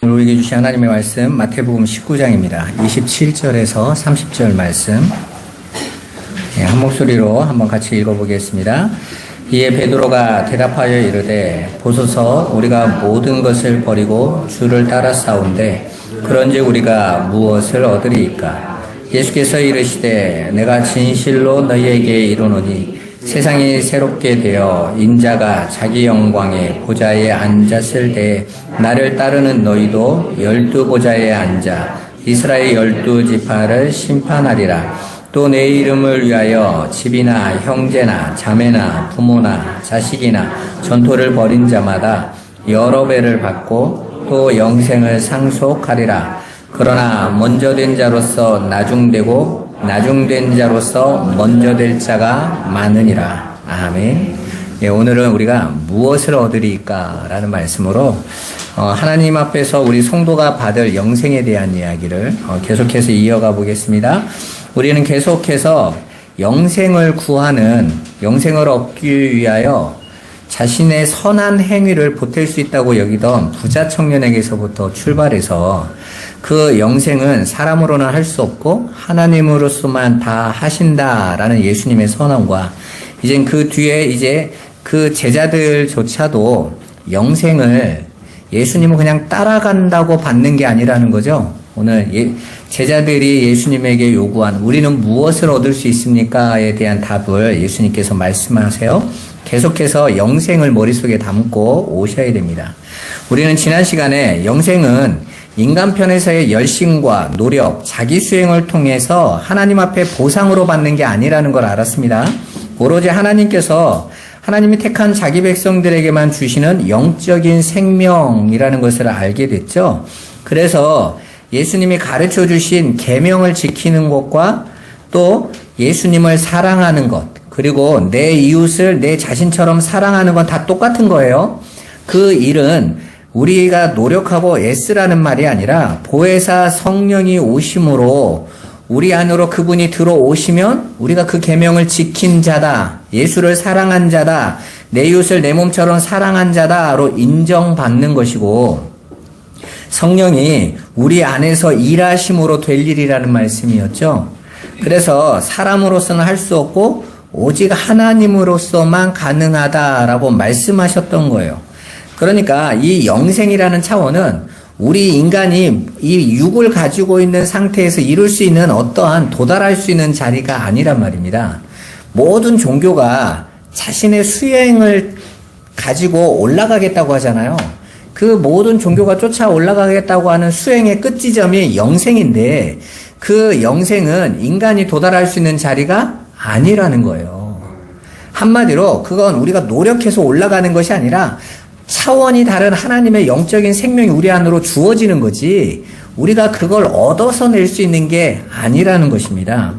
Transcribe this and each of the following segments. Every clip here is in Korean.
오늘 우리에게 주신 하나님의 말씀 마태복음 19장입니다. 27절에서 30절 말씀 한 목소리로 한번 같이 읽어보겠습니다. 이에 베드로가 대답하여 이르되 보소서 우리가 모든 것을 버리고 주를 따라 싸운데 그런즉 우리가 무엇을 얻으리이까? 예수께서 이르시되 내가 진실로 너희에게 이르노니 세상이 새롭게 되어 인자가 자기 영광의 보좌에 앉았을 때 나를 따르는 너희도 12보좌에 앉아 이스라엘 12지파를 심판하리라. 또 내 이름을 위하여 집이나 형제나 자매나 부모나 자식이나 전토를 벌인 자마다 여러 배를 받고 또 영생을 상속하리라. 그러나 먼저 된 자로서 나중되고 나중된 자로서 먼저 될 자가 많으니라. 아멘. 오늘은 우리가 무엇을 얻으리까? 라는 말씀으로 하나님 앞에서 우리 성도가 받을 영생에 대한 이야기를 계속해서 이어가 보겠습니다. 우리는 계속해서 영생을 구하는, 영생을 얻기 위하여 자신의 선한 행위를 보탤 수 있다고 여기던 부자 청년에게서부터 출발해서 그 영생은 사람으로는 할 수 없고 하나님으로서만 다 하신다라는 예수님의 선언과 이젠 그 뒤에 이제 그 제자들조차도 영생을 예수님을 그냥 따라간다고 받는 게 아니라는 거죠. 오늘 제자들이 예수님에게 요구한 우리는 무엇을 얻을 수 있습니까?에 대한 답을 예수님께서 말씀하세요. 계속해서 영생을 머릿속에 담고 오셔야 됩니다. 우리는 지난 시간에 영생은 인간 편에서의 열심과 노력, 자기 수행을 통해서 하나님 앞에 보상으로 받는 게 아니라는 걸 알았습니다. 오로지 하나님께서 하나님이 택한 자기 백성들에게만 주시는 영적인 생명이라는 것을 알게 됐죠. 그래서 예수님이 가르쳐 주신 계명을 지키는 것과 또 예수님을 사랑하는 것, 그리고 내 이웃을 내 자신처럼 사랑하는 건 다 똑같은 거예요. 그 일은 우리가 노력하고 애쓰라는 말이 아니라 보혜사 성령이 오심으로 우리 안으로 그분이 들어오시면 우리가 그 계명을 지킨 자다, 예수를 사랑한 자다, 내 이웃을 내 몸처럼 사랑한 자다로 인정받는 것이고, 성령이 우리 안에서 일하심으로 될 일이라는 말씀이었죠. 그래서 사람으로서는 할 수 없고 오직 하나님으로서만 가능하다라고 말씀하셨던 거예요. 그러니까 이 영생이라는 차원은 우리 인간이 이 육을 가지고 있는 상태에서 이룰 수 있는 어떠한 도달할 수 있는 자리가 아니란 말입니다. 모든 종교가 자신의 수행을 가지고 올라가겠다고 하잖아요. 그 모든 종교가 쫓아 올라가겠다고 하는 수행의 끝 지점이 영생인데 그 영생은 인간이 도달할 수 있는 자리가 아니라는 거예요. 한마디로 그건 우리가 노력해서 올라가는 것이 아니라 차원이 다른 하나님의 영적인 생명이 우리 안으로 주어지는 거지 우리가 그걸 얻어서 낼 수 있는 게 아니라는 것입니다.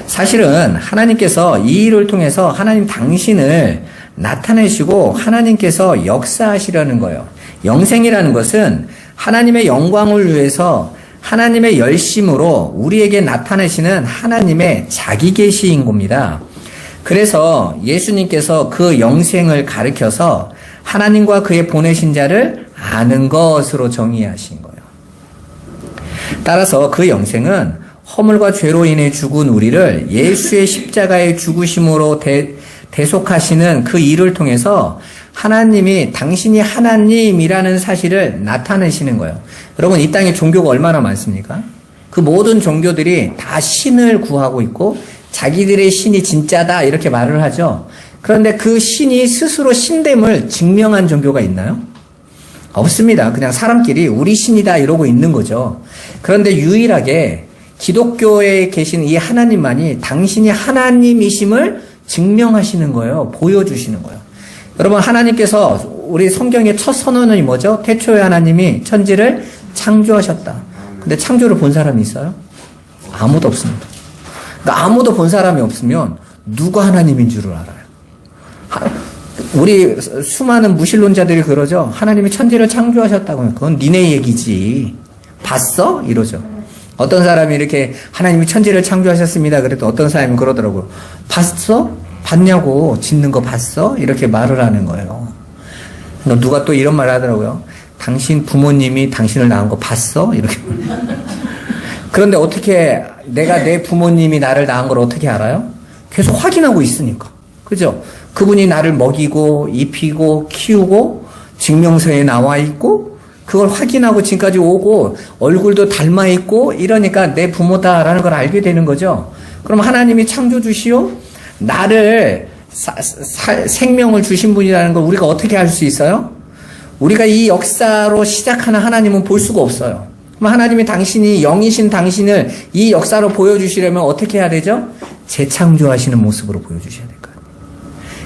사실은 하나님께서 이 일을 통해서 하나님 당신을 나타내시고 하나님께서 역사하시려는 거예요. 영생이라는 것은 하나님의 영광을 위해서 하나님의 열심으로 우리에게 나타내시는 하나님의 자기 계시인 겁니다. 그래서 예수님께서 그 영생을 가르쳐서 하나님과 그의 보내신 자를 아는 것으로 정의하신 거예요. 따라서 그 영생은 허물과 죄로 인해 죽은 우리를 예수의 십자가의 죽으심으로 대속하시는 그 일을 통해서 하나님이 당신이 하나님이라는 사실을 나타내시는 거예요. 여러분, 이 땅에 종교가 얼마나 많습니까? 그 모든 종교들이 다 신을 구하고 있고 자기들의 신이 진짜다 이렇게 말을 하죠. 그런데 그 신이 스스로 신됨을 증명한 종교가 있나요? 없습니다. 그냥 사람끼리 우리 신이다 이러고 있는 거죠. 그런데 유일하게 기독교에 계신 이 하나님만이 당신이 하나님이심을 증명하시는 거예요. 보여주시는 거예요. 여러분, 하나님께서 우리 성경의 첫 선언이 뭐죠? 태초에 하나님이 천지를 창조하셨다. 근데 창조를 본 사람이 있어요? 아무도 없습니다. 그러니까 아무도 본 사람이 없으면 누가 하나님인 줄을 알아요. 우리 수많은 무신론자들이 그러죠. 하나님이 천지를 창조하셨다고. 그건 니네 얘기지. 봤어? 이러죠. 어떤 사람이 이렇게 하나님이 천지를 창조하셨습니다. 그래도 어떤 사람이 그러더라고요. 봤어? 봤냐고. 짓는 거 봤어? 이렇게 말을 하는 거예요. 누가 또 이런 말을 하더라고요. 당신 부모님이 당신을 낳은 거 봤어? 이렇게. 그런데 어떻게 내가 내 부모님이 나를 낳은 걸 어떻게 알아요? 계속 확인하고 있으니까. 그죠? 그분이 나를 먹이고 입히고 키우고 증명서에 나와 있고 그걸 확인하고 지금까지 오고 얼굴도 닮아 있고 이러니까 내 부모다라는 걸 알게 되는 거죠. 그럼 하나님이 창조주시오? 나를 생명을 주신 분이라는 걸 우리가 어떻게 알 수 있어요? 우리가 이 역사로 시작하는 하나님은 볼 수가 없어요. 그럼 하나님이 당신이 영이신 당신을 이 역사로 보여주시려면 어떻게 해야 되죠? 재창조하시는 모습으로 보여주셔야 될 거예요.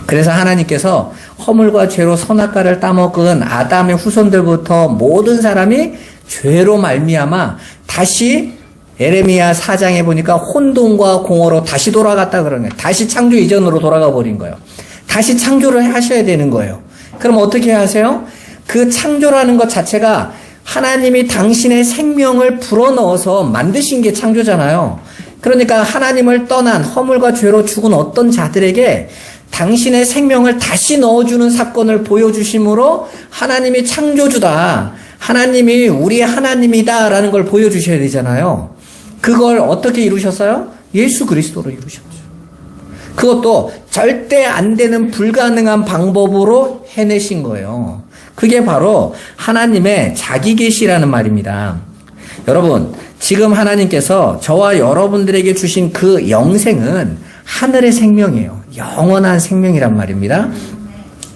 그래서 하나님께서 허물과 죄로 선악과를 따먹은 아담의 후손들부터 모든 사람이 죄로 말미암아 다시 에레미야 4장에 보니까 혼돈과 공허로 다시 돌아갔다 그러는 거예요. 다시 창조 이전으로 돌아가 버린 거예요. 다시 창조를 하셔야 되는 거예요. 그럼 어떻게 하세요? 그 창조라는 것 자체가 하나님이 당신의 생명을 불어넣어서 만드신 게 창조잖아요. 그러니까 하나님을 떠난 허물과 죄로 죽은 어떤 자들에게 당신의 생명을 다시 넣어주는 사건을 보여주심으로 하나님이 창조주다. 하나님이 우리의 하나님이다라는 걸 보여주셔야 되잖아요. 그걸 어떻게 이루셨어요? 예수 그리스도로 이루셨죠. 그것도 절대 안 되는 불가능한 방법으로 해내신 거예요. 그게 바로 하나님의 자기 계시라는 말입니다. 여러분, 지금 하나님께서 저와 여러분들에게 주신 그 영생은 하늘의 생명이에요. 영원한 생명이란 말입니다.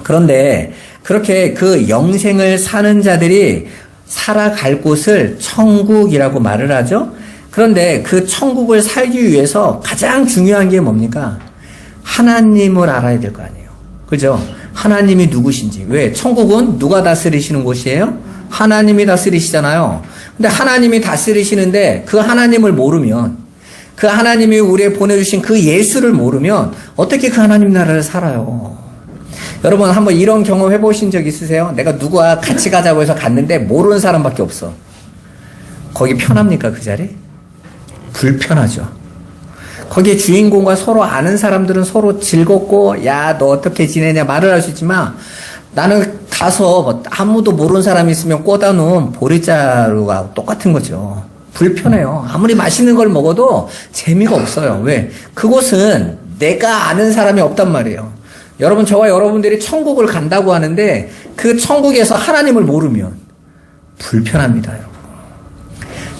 그런데 그렇게 그 영생을 사는 자들이 살아갈 곳을 천국이라고 말을 하죠. 그런데 그 천국을 살기 위해서 가장 중요한 게 뭡니까? 하나님을 알아야 될 거 아니에요. 그죠? 하나님이 누구신지. 왜? 천국은 누가 다스리시는 곳이에요? 하나님이 다스리시잖아요. 근데 하나님이 다스리시는데 그 하나님을 모르면, 그 하나님이 우리에 보내주신 그 예수를 모르면 어떻게 그 하나님 나라를 살아요? 여러분 한번 이런 경험 해보신 적 있으세요? 내가 누구와 같이 가자고 해서 갔는데 모르는 사람밖에 없어. 거기 편합니까 그 자리? 불편하죠. 거기에 주인공과 서로 아는 사람들은 서로 즐겁고 야 너 어떻게 지내냐 말을 할 수 있지만 나는 가서 뭐 아무도 모르는 사람이 있으면 꽂아놓은 보리자루가 똑같은 거죠. 불편해요. 아무리 맛있는 걸 먹어도 재미가 없어요. 왜? 그곳은 내가 아는 사람이 없단 말이에요. 여러분 저와 여러분들이 천국을 간다고 하는데 그 천국에서 하나님을 모르면 불편합니다. 여러분.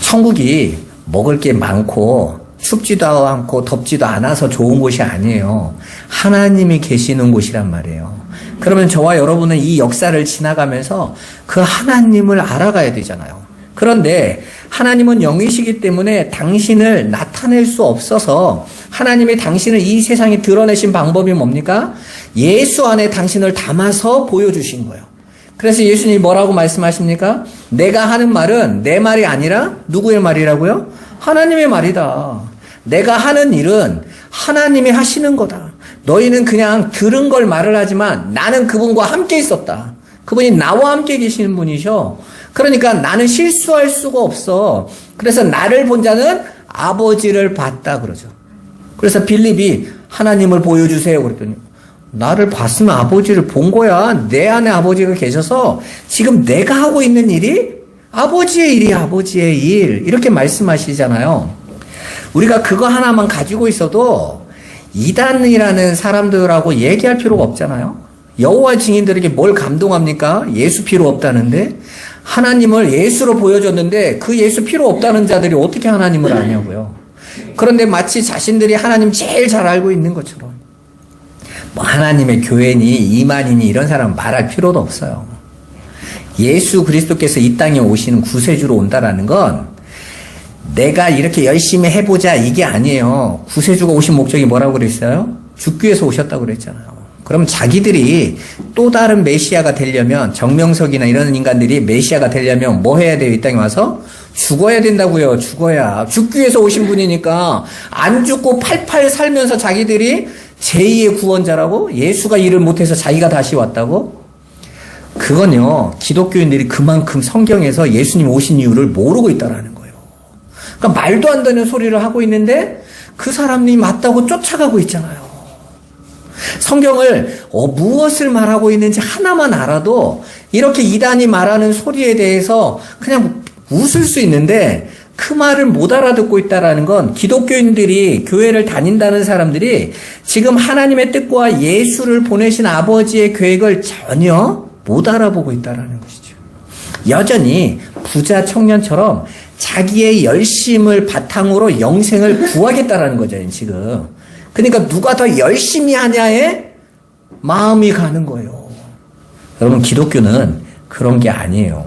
천국이 먹을 게 많고 춥지도 않고 덥지도 않아서 좋은 곳이 아니에요. 하나님이 계시는 곳이란 말이에요. 그러면 저와 여러분은 이 역사를 지나가면서 그 하나님을 알아가야 되잖아요. 그런데 하나님은 영이시기 때문에 당신을 나타낼 수 없어서 하나님이 당신을 이 세상에 드러내신 방법이 뭡니까? 예수 안에 당신을 담아서 보여주신 거예요. 그래서 예수님이 뭐라고 말씀하십니까? 내가 하는 말은 내 말이 아니라 누구의 말이라고요? 하나님의 말이다. 내가 하는 일은 하나님이 하시는 거다. 너희는 그냥 들은 걸 말을 하지만 나는 그분과 함께 있었다. 그분이 나와 함께 계시는 분이셔. 그러니까 나는 실수할 수가 없어. 그래서 나를 본 자는 아버지를 봤다 그러죠. 그래서 빌립이 하나님을 보여주세요 그랬더니 나를 봤으면 아버지를 본 거야. 내 안에 아버지가 계셔서 지금 내가 하고 있는 일이 아버지의 일이 아버지의 일. 이렇게 말씀하시잖아요. 우리가 그거 하나만 가지고 있어도 이단이라는 사람들하고 얘기할 필요가 없잖아요. 여호와 증인들에게 뭘 감동합니까? 예수 필요 없다는데 하나님을 예수로 보여줬는데 그 예수 필요 없다는 자들이 어떻게 하나님을 아냐고요. 그런데 마치 자신들이 하나님 제일 잘 알고 있는 것처럼 뭐 하나님의 교회니 이만이니 이런 사람 말할 필요도 없어요. 예수 그리스도께서 이 땅에 오시는 구세주로 온다라는 건 내가 이렇게 열심히 해보자 이게 아니에요. 구세주가 오신 목적이 뭐라고 그랬어요? 죽기 위해서 오셨다고 그랬잖아요. 그럼 자기들이 또 다른 메시아가 되려면 정명석이나 이런 인간들이 메시아가 되려면 뭐 해야 돼요? 이 땅에 와서? 죽어야 된다고요. 죽어야. 죽기 위해서 오신 분이니까 안 죽고 팔팔 살면서 자기들이 제2의 구원자라고? 예수가 일을 못해서 자기가 다시 왔다고? 그건요. 기독교인들이 그만큼 성경에서 예수님 오신 이유를 모르고 있다라는 거예요. 그러니까 말도 안 되는 소리를 하고 있는데 그 사람이 맞다고 쫓아가고 있잖아요. 성경을 무엇을 말하고 있는지 하나만 알아도 이렇게 이단이 말하는 소리에 대해서 그냥 웃을 수 있는데 그 말을 못 알아듣고 있다라는 건 기독교인들이 교회를 다닌다는 사람들이 지금 하나님의 뜻과 예수를 보내신 아버지의 계획을 전혀 못 알아보고 있다라는 것이죠. 여전히 부자 청년처럼 자기의 열심을 바탕으로 영생을 구하겠다라는 거죠, 지금. 그러니까 누가 더 열심히 하냐에 마음이 가는 거예요. 여러분, 기독교는 그런 게 아니에요.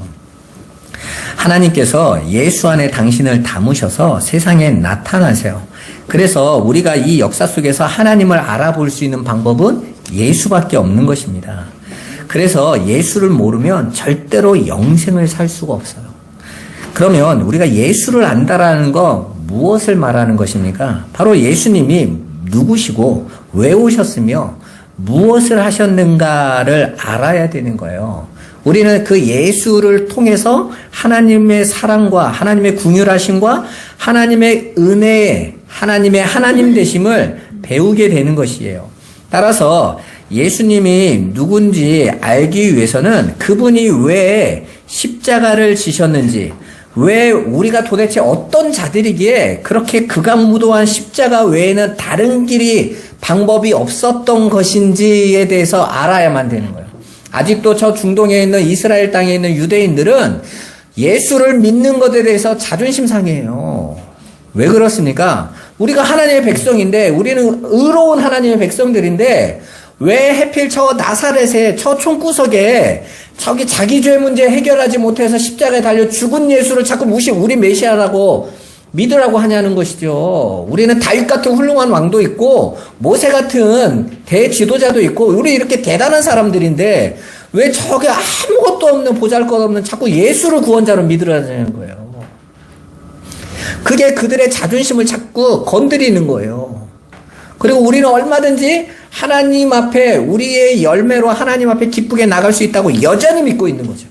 하나님께서 예수 안에 당신을 담으셔서 세상에 나타나세요. 그래서 우리가 이 역사 속에서 하나님을 알아볼 수 있는 방법은 예수밖에 없는 것입니다. 그래서 예수를 모르면 절대로 영생을 살 수가 없어요. 그러면 우리가 예수를 안다라는 거 무엇을 말하는 것입니까? 바로 예수님이 누구시고 왜 오셨으며 무엇을 하셨는가를 알아야 되는 거예요. 우리는 그 예수를 통해서 하나님의 사랑과 하나님의 긍휼하심과 하나님의 은혜에 하나님의 하나님 되심을 배우게 되는 것이에요. 따라서 예수님이 누군지 알기 위해서는 그분이 왜 십자가를 지셨는지, 왜 우리가 도대체 어떤 자들이기에 그렇게 극악무도한 십자가 외에는 다른 길이 방법이 없었던 것인지에 대해서 알아야만 되는 거예요. 아직도 저 중동에 있는 이스라엘 땅에 있는 유대인들은 예수를 믿는 것에 대해서 자존심 상해요. 왜 그렇습니까? 우리가 하나님의 백성인데, 우리는 의로운 하나님의 백성들인데 왜 하필 저 나사렛에 저 총구석에 저기 자기 죄 문제 해결하지 못해서 십자가에 달려 죽은 예수를 자꾸 우리 메시아라고 믿으라고 하냐는 것이죠. 우리는 다윗 같은 훌륭한 왕도 있고 모세 같은 대지도자도 있고 우리 이렇게 대단한 사람들인데 왜 저게 아무것도 없는 보잘것없는 자꾸 예수를 구원자로 믿으라는 거예요. 그게 그들의 자존심을 자꾸 건드리는 거예요. 그리고 우리는 얼마든지 하나님 앞에 우리의 열매로 하나님 앞에 기쁘게 나갈 수 있다고 여전히 믿고 있는 거죠.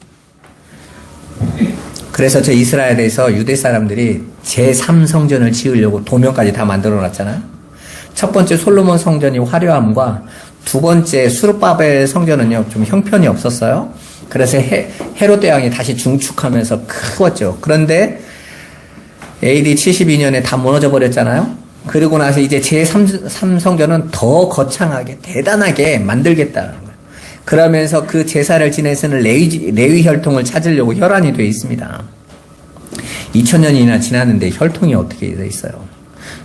그래서 저 이스라엘에서 유대 사람들이 제3성전을 지으려고 도면까지 다 만들어 놨잖아요. 첫 번째 솔로몬 성전이 화려함과 두 번째 수르바벨 성전은요 좀 형편이 없었어요. 그래서 헤롯 대왕이 다시 중축하면서 크웠죠. 그런데 AD 72년에 다 무너져 버렸잖아요. 그리고 나서 이제 제3성전은 더 거창하게 대단하게 만들겠다는 거예요. 그러면서 그 제사를 지내서는 레위 혈통을 찾으려고 혈안이 되어 있습니다. 2000년이나 지났는데 혈통이 어떻게 되어 있어요?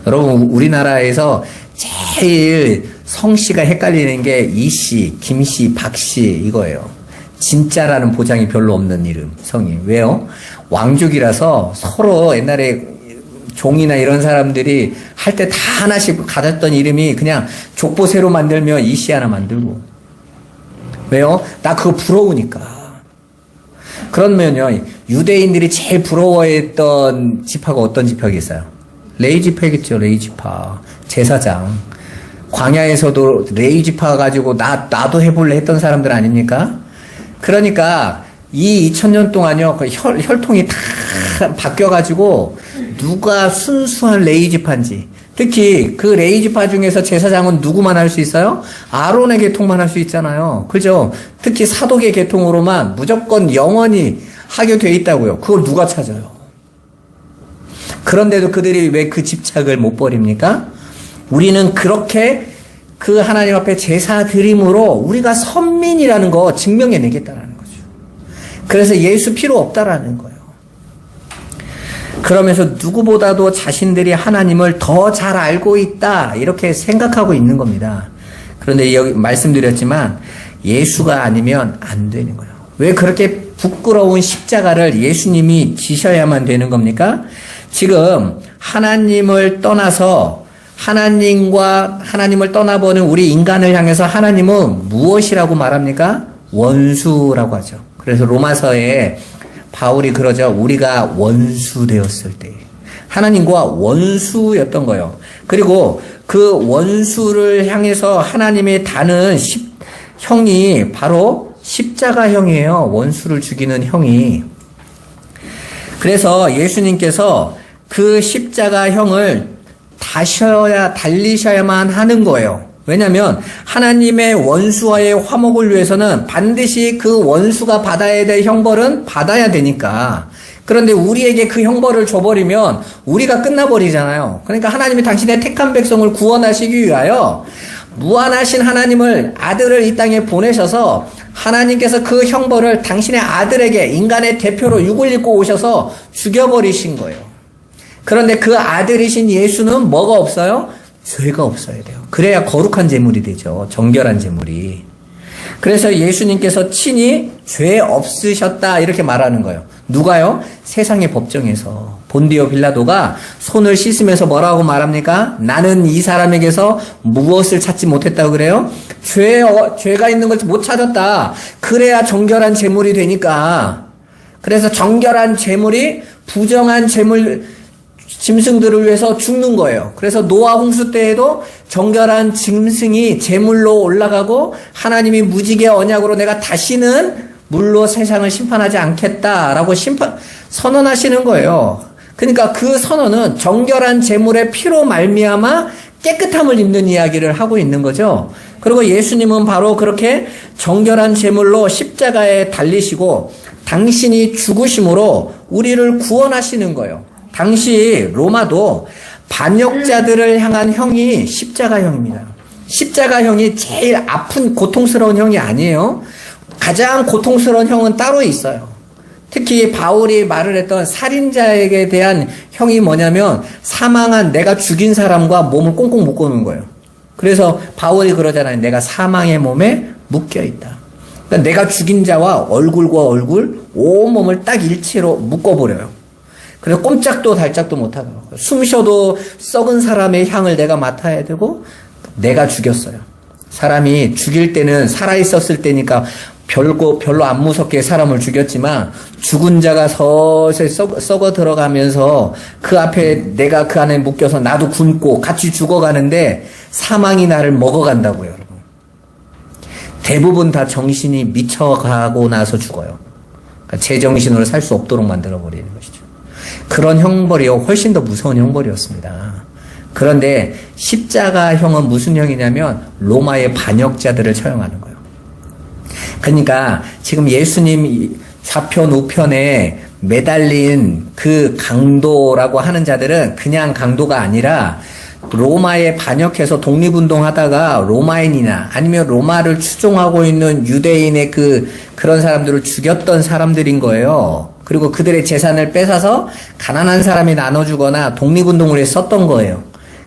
여러분, 우리나라에서 제일 성씨가 헷갈리는 게 이씨, 김씨, 박씨 이거예요. 진짜라는 보장이 별로 없는 이름, 성이. 왜요? 왕족이라서 서로 옛날에 종이나 이런 사람들이 할 때 다 하나씩 가졌던 이름이 그냥 족보 새로 만들면 이씨 하나 만들고. 왜요? 나 그거 부러우니까. 그러면요, 유대인들이 제일 부러워했던 지파가 어떤 지파겠어요? 레위 지파겠죠, 레위 지파. 제사장. 광야에서도 레위 지파 가지고 나도 해볼래 했던 사람들 아닙니까? 그러니까 이 2000년 동안요, 그 혈통이 다 바뀌어가지고 누가 순수한 레위 지파인지, 특히 그 레위 지파 중에서 제사장은 누구만 할 수 있어요? 아론의 계통만 할 수 있잖아요. 그죠? 특히 사독의 계통으로만 무조건 영원히 하게 돼 있다고요. 그걸 누가 찾아요? 그런데도 그들이 왜 그 집착을 못 버립니까? 우리는 그렇게 그 하나님 앞에 제사 드림으로 우리가 선민이라는 거 증명해내겠다라는 거죠. 그래서 예수 필요 없다라는 거예요. 그러면서 누구보다도 자신들이 하나님을 더 잘 알고 있다 이렇게 생각하고 있는 겁니다. 그런데 여기 말씀드렸지만 예수가 아니면 안 되는 거예요. 왜 그렇게 부끄러운 십자가를 예수님이 지셔야만 되는 겁니까? 지금 하나님을 떠나서 하나님을 떠나보는 우리 인간을 향해서 하나님은 무엇이라고 말합니까? 원수라고 하죠. 그래서 로마서에 바울이 그러죠. 우리가 원수 되었을 때 하나님과 원수였던 거예요. 그리고 그 원수를 향해서 하나님이 다는 형이 바로 십자가형이에요. 원수를 죽이는 형이. 그래서 예수님께서 그 십자가형을 달리셔야만 하는 거예요. 왜냐하면 하나님의 원수와의 화목을 위해서는 반드시 그 원수가 받아야 될 형벌은 받아야 되니까. 그런데 우리에게 그 형벌을 줘버리면 우리가 끝나버리잖아요. 그러니까 하나님이 당신의 택한 백성을 구원하시기 위하여 무한하신 하나님을, 아들을 이 땅에 보내셔서 하나님께서 그 형벌을 당신의 아들에게 인간의 대표로 육을 입고 오셔서 죽여버리신 거예요. 그런데 그 아들이신 예수는 뭐가 없어요? 죄가 없어야 돼요. 그래야 거룩한 제물이 되죠. 정결한 제물이. 그래서 예수님께서 친히 죄 없으셨다 이렇게 말하는 거예요. 누가요? 세상의 법정에서 본디오 빌라도가 손을 씻으면서 뭐라고 말합니까? 나는 이 사람에게서 무엇을 찾지 못했다고 그래요? 죄가 있는 걸 못 찾았다. 그래야 정결한 제물이 되니까. 그래서 정결한 제물이 부정한 짐승들을 위해서 죽는 거예요. 그래서 노아 홍수 때에도 정결한 짐승이 제물로 올라가고 하나님이 무지개 언약으로 내가 다시는 물로 세상을 심판하지 않겠다라고 선언하시는 거예요. 그러니까 그 선언은 정결한 제물의 피로 말미암아 깨끗함을 입는 이야기를 하고 있는 거죠. 그리고 예수님은 바로 그렇게 정결한 제물로 십자가에 달리시고 당신이 죽으심으로 우리를 구원하시는 거예요. 당시 로마도 반역자들을 향한 형이 십자가형입니다. 십자가형이 제일 아픈 고통스러운 형이 아니에요. 가장 고통스러운 형은 따로 있어요. 특히 바울이 말을 했던 살인자에게 대한 형이 뭐냐면 사망한 내가 죽인 사람과 몸을 꽁꽁 묶어놓은 거예요. 그래서 바울이 그러잖아요. 내가 사망의 몸에 묶여있다. 그러니까 내가 죽인 자와 얼굴과 얼굴, 온몸을 딱 일체로 묶어버려요. 그래서 꼼짝도 달짝도 못하고 숨 쉬어도 썩은 사람의 향을 내가 맡아야 되고 내가 죽였어요. 사람이 죽일 때는 살아있었을 때니까 별로 안 무섭게 사람을 죽였지만 죽은 자가 서서히 썩어 들어가면서 그 앞에 내가 그 안에 묶여서 나도 굶고 같이 죽어가는데 사망이 나를 먹어간다고요, 여러분. 대부분 다 정신이 미쳐가고 나서 죽어요. 그러니까 제정신으로 살 수 없도록 만들어버리는 것이죠. 그런 형벌이 훨씬 더 무서운 형벌이었습니다. 그런데 십자가형은 무슨 형이냐면 로마의 반역자들을 처형하는 거예요. 그러니까 지금 예수님 좌편 우편에 매달린 그 강도라고 하는 자들은 그냥 강도가 아니라 로마에 반역해서 독립운동하다가 로마인이나 아니면 로마를 추종하고 있는 유대인의 그런 사람들을 죽였던 사람들인 거예요. 그리고 그들의 재산을 뺏어서 가난한 사람이 나눠주거나 독립운동을 해서 썼던 거예요.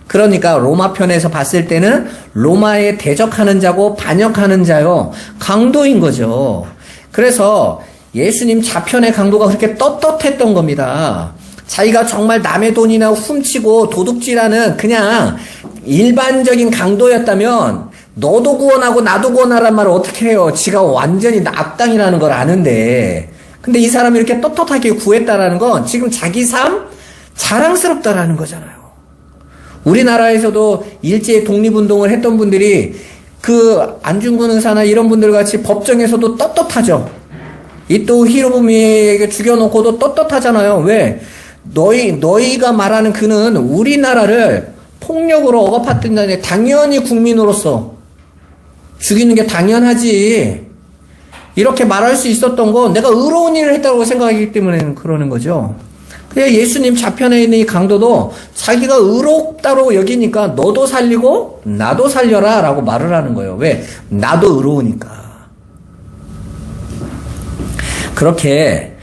그러니까 로마 편에서 봤을 때는 로마에 대적하는 자고 반역하는 자요. 강도인 거죠. 그래서 예수님 좌편의 강도가 그렇게 떳떳했던 겁니다. 자기가 정말 남의 돈이나 훔치고 도둑질하는 그냥 일반적인 강도였다면 너도 구원하고 나도 구원하란 말을 어떻게 해요? 지가 완전히 악당이라는 걸 아는데. 근데 이 사람이 이렇게 떳떳하게 구했다라는 건 지금 자기 삶 자랑스럽다라는 거잖아요. 우리나라에서도 일제 독립운동을 했던 분들이 그 안중근 의사나 이런 분들 같이 법정에서도 떳떳하죠. 이또 히로부미에게 죽여놓고도 떳떳하잖아요. 왜? 너희가 말하는 그는 우리나라를 폭력으로 억압했다니 당연히 국민으로서 죽이는 게 당연하지. 이렇게 말할 수 있었던 건 내가 의로운 일을 했다고 생각하기 때문에 그러는 거죠. 그냥 예수님 좌편에 있는 이 강도도 자기가 의롭다고 여기니까 너도 살리고 나도 살려라 라고 말을 하는 거예요. 왜? 나도 의로우니까. 그렇게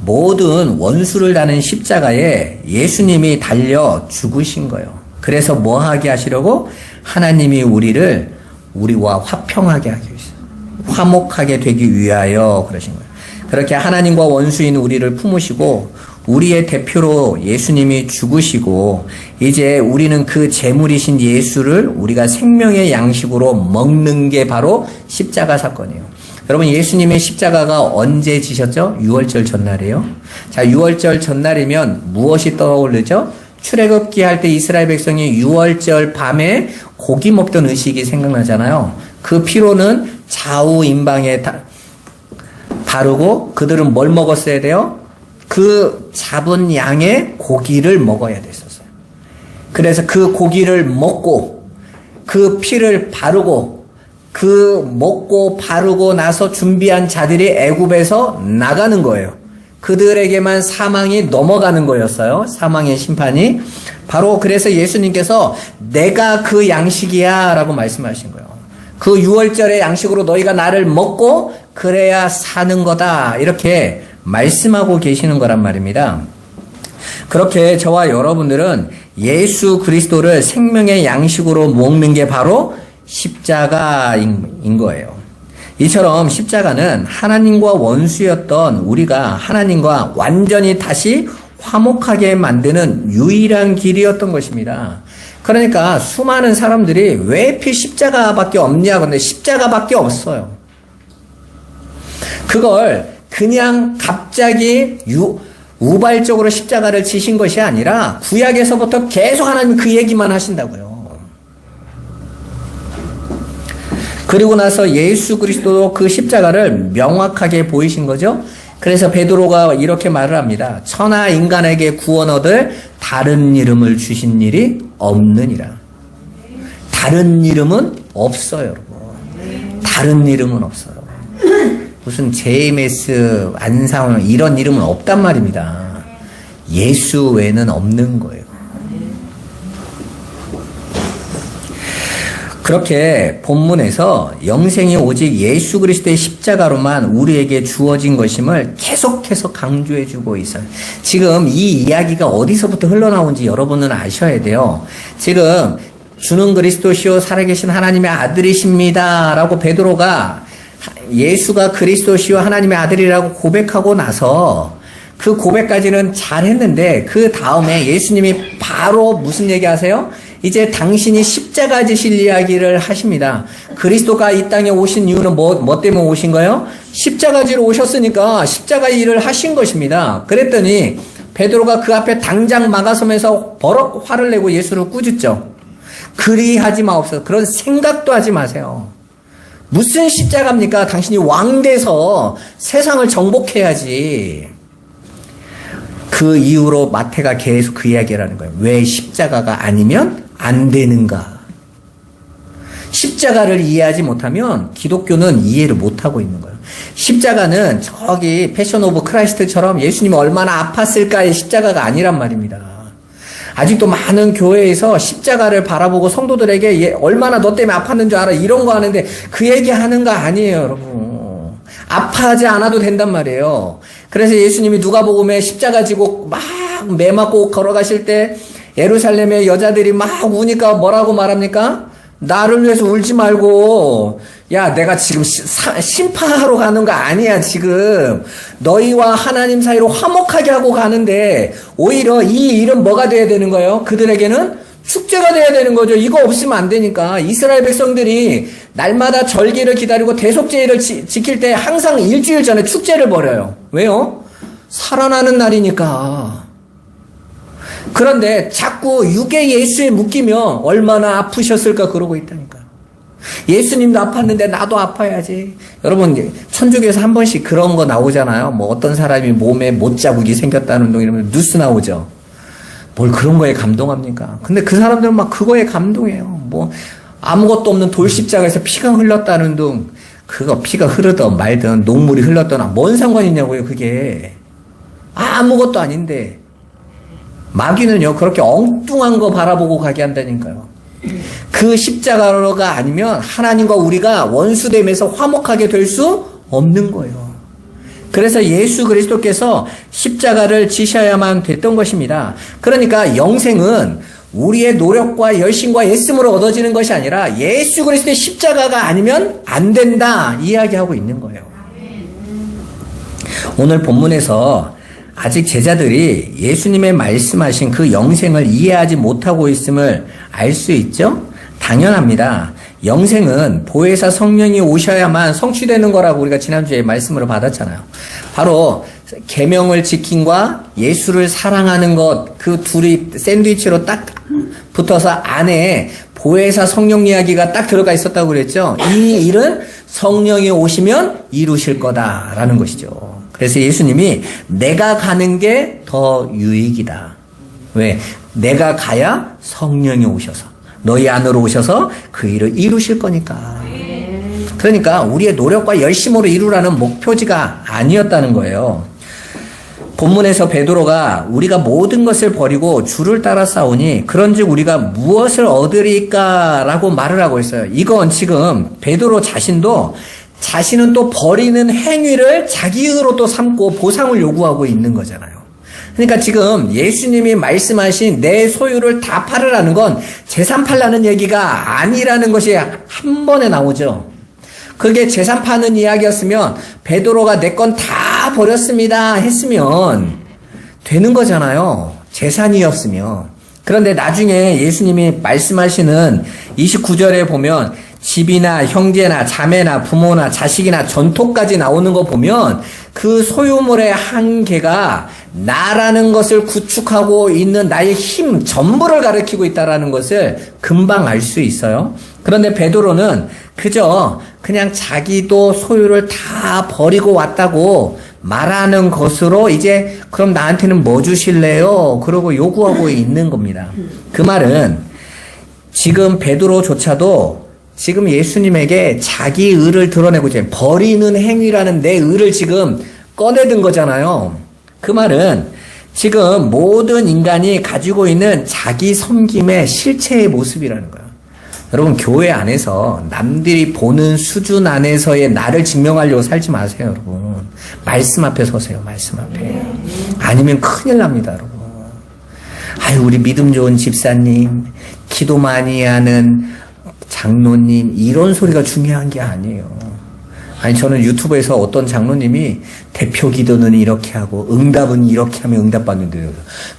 모든 원수를 다는 십자가에 예수님이 달려 죽으신 거예요. 그래서 뭐 하게 하시려고? 하나님이 우리와 화평하게 하기 위해서, 화목하게 되기 위하여 그러신 거예요. 그렇게 하나님과 원수인 우리를 품으시고 우리의 대표로 예수님이 죽으시고 이제 우리는 그 제물이신 예수를 우리가 생명의 양식으로 먹는 게 바로 십자가 사건이에요. 여러분, 예수님의 십자가가 언제 지셨죠? 6월절 전날이에요. 자, 6월절 전날이면 무엇이 떠오르죠? 출애굽기 할 때 이스라엘 백성이 6월절 밤에 고기 먹던 의식이 생각나잖아요. 그 피로는 좌우 임방에 바르고 그들은 뭘 먹었어야 돼요? 그 잡은 양의 고기를 먹어야 됐었어요. 그래서 그 고기를 먹고 그 피를 바르고 그 먹고 바르고 나서 준비한 자들이 애굽에서 나가는 거예요. 그들에게만 사망이 넘어가는 거였어요. 사망의 심판이. 바로 그래서 예수님께서 내가 그 양식이야 라고 말씀하신 거예요. 그 6월절의 양식으로 너희가 나를 먹고 그래야 사는 거다. 이렇게 말씀하고 계시는 거란 말입니다. 그렇게 저와 여러분들은 예수 그리스도를 생명의 양식으로 먹는 게 바로 십자가인 거예요. 이처럼 십자가는 하나님과 원수였던 우리가 하나님과 완전히 다시 화목하게 만드는 유일한 길이었던 것입니다. 그러니까 수많은 사람들이 왜 하필 십자가밖에 없냐, 근데 십자가밖에 없어요. 그걸 그냥 갑자기 우발적으로 십자가를 지신 것이 아니라 구약에서부터 계속 하나님 그 얘기만 하신다고요. 그리고 나서 예수 그리스도도 그 십자가를 명확하게 보이신 거죠. 그래서 베드로가 이렇게 말을 합니다. 천하 인간에게 구원 얻을 다른 이름을 주신 일이 없느니라. 다른 이름은 없어요, 여러분. 다른 이름은 없어요. 무슨 JMS, 안상원 이런 이름은 없단 말입니다. 예수 외에는 없는 거예요. 그렇게 본문에서 영생이 오직 예수 그리스도의 십자가로만 우리에게 주어진 것임을 계속해서 강조해주고 있어요. 지금 이 이야기가 어디서부터 흘러나온지 여러분은 아셔야 돼요. 지금 주는 그리스도시요 살아계신 하나님의 아들이십니다 라고 베드로가 예수가 그리스도시요 하나님의 아들이라고 고백하고 나서 그 고백까지는 잘했는데 그 다음에 예수님이 바로 무슨 얘기하세요? 이제 당신이 십자가 지실 이야기를 하십니다. 그리스도가 이 땅에 오신 이유는 뭐 때문에 오신 거예요? 십자가 지러 오셨으니까 십자가 일을 하신 것입니다. 그랬더니 베드로가 그 앞에 당장 막아서면서 버럭 화를 내고 예수를 꾸짖죠. 그리하지 마옵소서. 그런 생각도 하지 마세요. 무슨 십자가입니까? 당신이 왕 돼서 세상을 정복해야지. 그 이후로 마태가 계속 그 이야기를 하는 거예요. 왜 십자가가 아니면 안 되는가? 십자가를 이해하지 못하면 기독교는 이해를 못하고 있는 거예요. 십자가는 저기 패션 오브 크라이스트처럼 예수님이 얼마나 아팠을까의 십자가가 아니란 말입니다. 아직도 많은 교회에서 십자가를 바라보고 성도들에게 얼마나 너 때문에 아팠는 줄 알아 이런 거 하는데 그 얘기 하는 거 아니에요, 여러분. 아파하지 않아도 된단 말이에요. 그래서 예수님이 누가복음에 십자가 지고 막 매 맞고 걸어가실 때 예루살렘의 여자들이 막 우니까 뭐라고 말합니까? 나를 위해서 울지 말고, 야, 내가 지금 심판하러 가는 거 아니야, 지금. 너희와 하나님 사이로 화목하게 하고 가는데, 오히려 이 일은 뭐가 돼야 되는 거예요? 그들에게는 축제가 돼야 되는 거죠. 이거 없으면 안 되니까. 이스라엘 백성들이 날마다 절기를 기다리고 대속제를 지킬 때 항상 일주일 전에 축제를 벌여요. 왜요? 살아나는 날이니까. 그런데 자꾸 육의 예수에 묶이면 얼마나 아프셨을까 그러고 있다니까요. 예수님도 아팠는데 나도 아파야지. 여러분 천주교에서 한 번씩 그런 거 나오잖아요. 뭐 어떤 사람이 몸에 못자국이 생겼다는 둥 이러면 뉴스 나오죠. 뭘 그런 거에 감동합니까? 근데 그 사람들은 막 그거에 감동해요. 뭐 아무것도 없는 돌십자가에서 피가 흘렀다는 둥, 그거 피가 흐르든 말든 녹물이 흘렀거나 뭔 상관이 있냐고요. 그게 아무것도 아닌데 마귀는요 그렇게 엉뚱한 거 바라보고 가게 한다니까요. 그 십자가가 아니면 하나님과 우리가 원수됨에서 화목하게 될 수 없는 거예요. 그래서 예수 그리스도께서 십자가를 지셔야만 됐던 것입니다. 그러니까 영생은 우리의 노력과 열심과 애씀으로 얻어지는 것이 아니라 예수 그리스도의 십자가가 아니면 안 된다 이야기하고 있는 거예요. 오늘 본문에서 아직 제자들이 예수님의 말씀하신 그 영생을 이해하지 못하고 있음을 알 수 있죠? 당연합니다. 영생은 보혜사 성령이 오셔야만 성취되는 거라고 우리가 지난주에 말씀으로 받았잖아요. 바로 계명을 지킴과 예수를 사랑하는 것, 그 둘이 샌드위치로 딱 붙어서 안에 보혜사 성령 이야기가 딱 들어가 있었다고 그랬죠. 이 일은 성령이 오시면 이루실 거다라는 것이죠. 그래서 예수님이 내가 가는 게 더 유익이다. 왜? 내가 가야 성령이 오셔서 너희 안으로 오셔서 그 일을 이루실 거니까. 그러니까 우리의 노력과 열심으로 이루라는 목표지가 아니었다는 거예요. 본문에서 베드로가 우리가 모든 것을 버리고 주를 따라 싸우니 그런즉 우리가 무엇을 얻으리까라고 말을 하고 있어요. 이건 지금 베드로 자신도 자신은 또 버리는 행위를 자기 의로 또 삼고 보상을 요구하고 있는 거잖아요. 그러니까 지금 예수님이 말씀하신 내 소유를 다 팔으라는 건 재산 팔라는 얘기가 아니라는 것이 한 번에 나오죠. 그게 재산 파는 이야기였으면 베드로가 내 건 다 버렸습니다 했으면 되는 거잖아요. 재산이었으면. 그런데 나중에 예수님이 말씀하시는 29절에 보면 집이나 형제나 자매나 부모나 자식이나 전토까지 나오는 거 보면 그 소유물의 한계가 나라는 것을 구축하고 있는 나의 힘 전부를 가리키고 있다는 것을 금방 알 수 있어요. 그런데 베드로는 그냥 자기도 소유를 다 버리고 왔다고 말하는 것으로 이제 그럼 나한테는 뭐 주실래요? 그러고 요구하고 있는 겁니다. 그 말은 지금 베드로조차도 지금 예수님에게 자기 의를 드러내고 이제 버리는 행위라는 내 의를 지금 꺼내든 거잖아요. 그 말은 지금 모든 인간이 가지고 있는 자기 섬김의 실체의 모습이라는 거예요. 여러분, 교회 안에서 남들이 보는 수준 안에서의 나를 증명하려고 살지 마세요, 여러분. 말씀 앞에 서세요, 말씀 앞에. 아니면 큰일 납니다, 여러분. 아유, 우리 믿음 좋은 집사님, 기도 많이 하는 장로님, 이런 소리가 중요한 게 아니에요. 아니, 저는 유튜브에서 어떤 장로님이 대표 기도는 이렇게 하고 응답은 이렇게 하면 응답받는데요.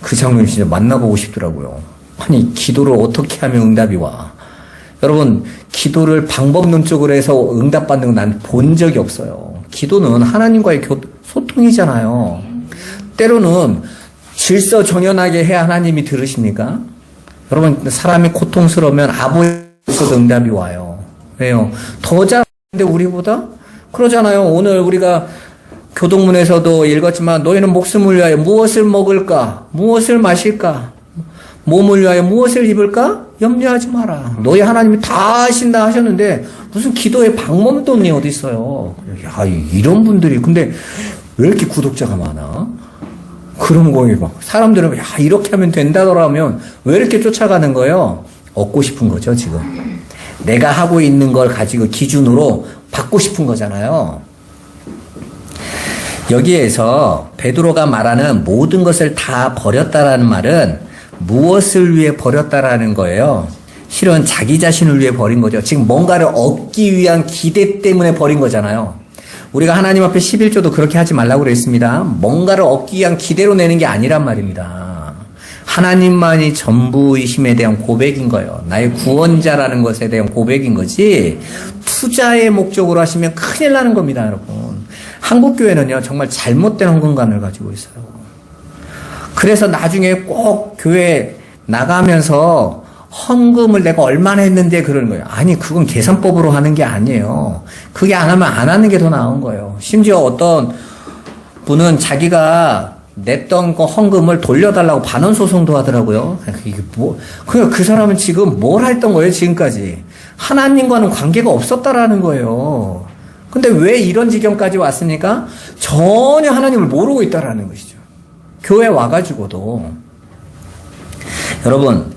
그 장로님 진짜 만나보고 싶더라고요. 아니, 기도를 어떻게 하면 응답이 와? 여러분, 기도를 방법론적으로 해서 응답받는 건 난 본 적이 없어요. 기도는 하나님과의 소통이잖아요. 때로는 질서정연하게 해야 하나님이 들으십니까? 여러분, 사람이 고통스러우면 아버지에서도 응답이 와요. 왜요? 더 잘하는데 우리보다? 그러잖아요. 오늘 우리가 교동문에서도 읽었지만 너희는 목숨을 위하여 무엇을 먹을까? 무엇을 마실까? 몸을 위하여 무엇을 입을까? 염려하지 마라. 너희 하나님이 다 하신다 하셨는데 무슨 기도의 방법론이 어디 있어요? 야, 이런 분들이 근데 왜 이렇게 구독자가 많아? 그런 거에 막 사람들은 야, 이렇게 하면 된다더라면 왜 이렇게 쫓아가는 거예요? 얻고 싶은 거죠, 지금. 내가 하고 있는 걸 가지고 기준으로 받고 싶은 거잖아요. 여기에서 베드로가 말하는 모든 것을 다 버렸다라는 말은 무엇을 위해 버렸다라는 거예요? 실은 자기 자신을 위해 버린 거죠. 지금 뭔가를 얻기 위한 기대 때문에 버린 거잖아요. 우리가 하나님 앞에 11조도 그렇게 하지 말라고 그랬습니다. 뭔가를 얻기 위한 기대로 내는 게 아니란 말입니다. 하나님만이 전부이심에 대한 고백인 거예요. 나의 구원자라는 것에 대한 고백인 거지 투자의 목적으로 하시면 큰일 나는 겁니다, 여러분. 한국교회는요, 정말 잘못된 헌금관을 가지고 있어요. 그래서 나중에 꼭 교회 나가면서 헌금을 내가 얼마나 했는데 그러는 거예요. 아니, 그건 계산법으로 하는 게 아니에요. 그게 안 하면 안 하는 게 더 나은 거예요. 심지어 어떤 분은 자기가 냈던 거 헌금을 돌려달라고 반원 소송도 하더라고요. 이게 그 사람은 지금 뭘 했던 거예요, 지금까지? 하나님과는 관계가 없었다라는 거예요. 근데 왜 이런 지경까지 왔습니까? 전혀 하나님을 모르고 있다라는 것이죠. 교회 와가지고도. 여러분,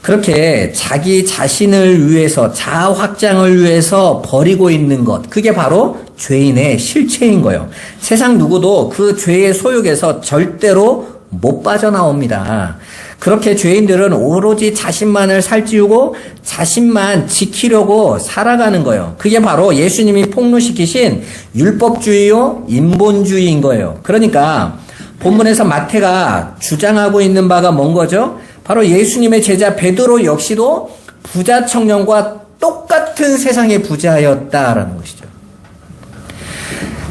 그렇게 자기 자신을 위해서, 자아 확장을 위해서 버리고 있는 것, 그게 바로 죄인의 실체인 거예요. 세상 누구도 그 죄의 소욕에서 절대로 못 빠져나옵니다. 그렇게 죄인들은 오로지 자신만을 살찌우고 자신만 지키려고 살아가는 거예요. 그게 바로 예수님이 폭로시키신 율법주의요, 인본주의인 거예요. 그러니까 본문에서 마태가 주장하고 있는 바가 뭔 거죠? 바로 예수님의 제자 베드로 역시도 부자 청년과 똑같은 세상의 부자였다라는 것이죠.